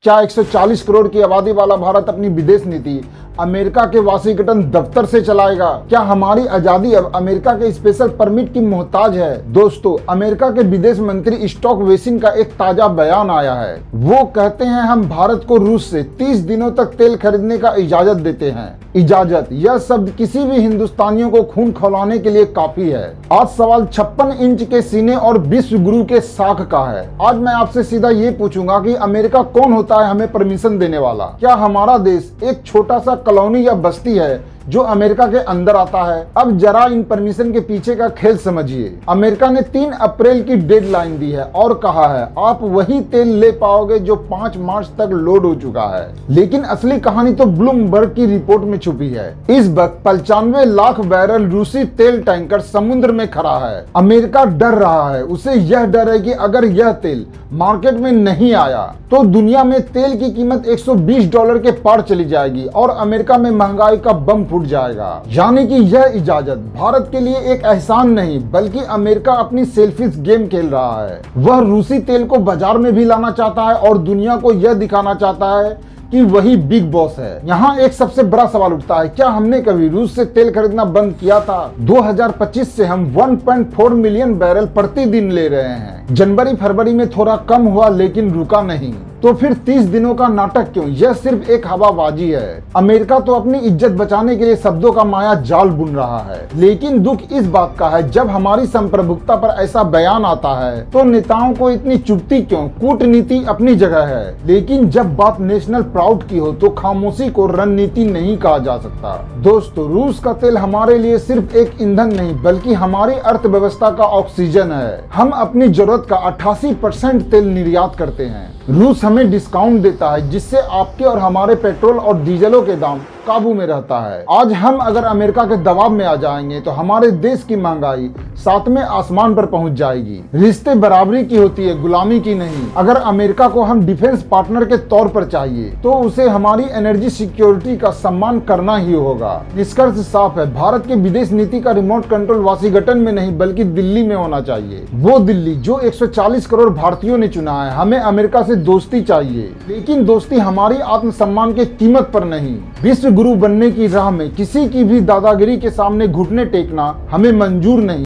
क्या 140 करोड़ की आबादी वाला भारत अपनी विदेश नीति अमेरिका के वाशिंगटन दफ्तर से चलाएगा? क्या हमारी आजादी अब अमेरिका के स्पेशल परमिट की मोहताज है? दोस्तों, अमेरिका के विदेश मंत्री स्टॉक वेसिन का एक ताजा बयान आया है। वो कहते हैं हम भारत को रूस से 30 दिनों तक तेल खरीदने का इजाजत देते हैं। इजाजत, यह शब्द किसी भी हिंदुस्तानियों को खून खौलाने के लिए काफी है। आज सवाल 56 इंच के सीने और विश्व गुरु के साख का है। आज मैं आपसे सीधा ये पूछूंगा कि अमेरिका कौन होता है हमें परमिशन देने वाला? क्या हमारा देश एक छोटा सा कॉलोनी या बस्ती है जो अमेरिका के अंदर आता है? अब जरा इन परमिशन के पीछे का खेल समझिए। अमेरिका ने 3 अप्रैल की डेडलाइन दी है और कहा है आप वही तेल ले पाओगे जो 5 मार्च तक लोड हो चुका है। लेकिन असली कहानी तो ब्लूमबर्ग की रिपोर्ट में छुपी है। इस वक्त 95 लाख बैरल रूसी तेल टैंकर समुद्र में खड़ा है। अमेरिका डर रहा है। उसे यह डर है कि अगर यह तेल मार्केट में नहीं आया तो दुनिया में तेल की कीमत $120 के पार चली जाएगी और अमेरिका में महंगाई का बम फूट जाएगा। यानी कि यह इजाजत भारत के लिए एक एहसान नहीं बल्कि अमेरिका अपनी सेल्फिश गेम खेल रहा है। वह रूसी तेल को बाजार में भी लाना चाहता है और दुनिया को यह दिखाना चाहता है कि वही बिग बॉस है। यहाँ एक सबसे बड़ा सवाल उठता है, क्या हमने कभी रूस से तेल खरीदना बंद किया था? 2025 से हम 1.4 मिलियन बैरल प्रतिदिन ले रहे हैं। जनवरी फरवरी में थोड़ा कम हुआ लेकिन रुका नहीं। तो फिर 30 दिनों का नाटक क्यों? यह सिर्फ एक हवाबाजी है। अमेरिका तो अपनी इज्जत बचाने के लिए शब्दों का माया जाल बुन रहा है। लेकिन दुख इस बात का है जब हमारी संप्रभुता पर ऐसा बयान आता है तो नेताओं को इतनी चुप्ती क्यों? कूटनीति अपनी जगह है, लेकिन जब बात नेशनल प्राउड की हो तो खामोशी को रणनीति नहीं कहा जा सकता। दोस्तों, रूस का तेल हमारे लिए सिर्फ एक ईंधन नहीं बल्कि हमारी अर्थव्यवस्था का ऑक्सीजन है। हम अपनी जरूरत का 88% तेल निर्यात करते हैं। रूस हमें डिस्काउंट देता है जिससे आपके और हमारे पेट्रोल और डीजलों के दाम काबू में रहता है। आज हम अगर अमेरिका के दबाव में आ जाएंगे तो हमारे देश की महंगाई 7वें आसमान पर पहुंच जाएगी। रिश्ते बराबरी की होती है, गुलामी की नहीं। अगर अमेरिका को हम डिफेंस पार्टनर के तौर पर चाहिए तो उसे हमारी एनर्जी सिक्योरिटी का सम्मान करना ही होगा। निष्कर्ष साफ है, भारत की विदेश नीति का रिमोट कंट्रोल वाशिंगटन में नहीं बल्कि दिल्ली में होना चाहिए। वो दिल्ली जो 140 करोड़ भारतीयों ने चुना है। हमें अमेरिका से दोस्ती चाहिए, लेकिन दोस्ती हमारी आत्मसम्मान की कीमत पर नहीं। विश्व गुरु बनने की राह में किसी की भी दादागिरी के सामने घुटने टेकना हमें मंजूर नहीं।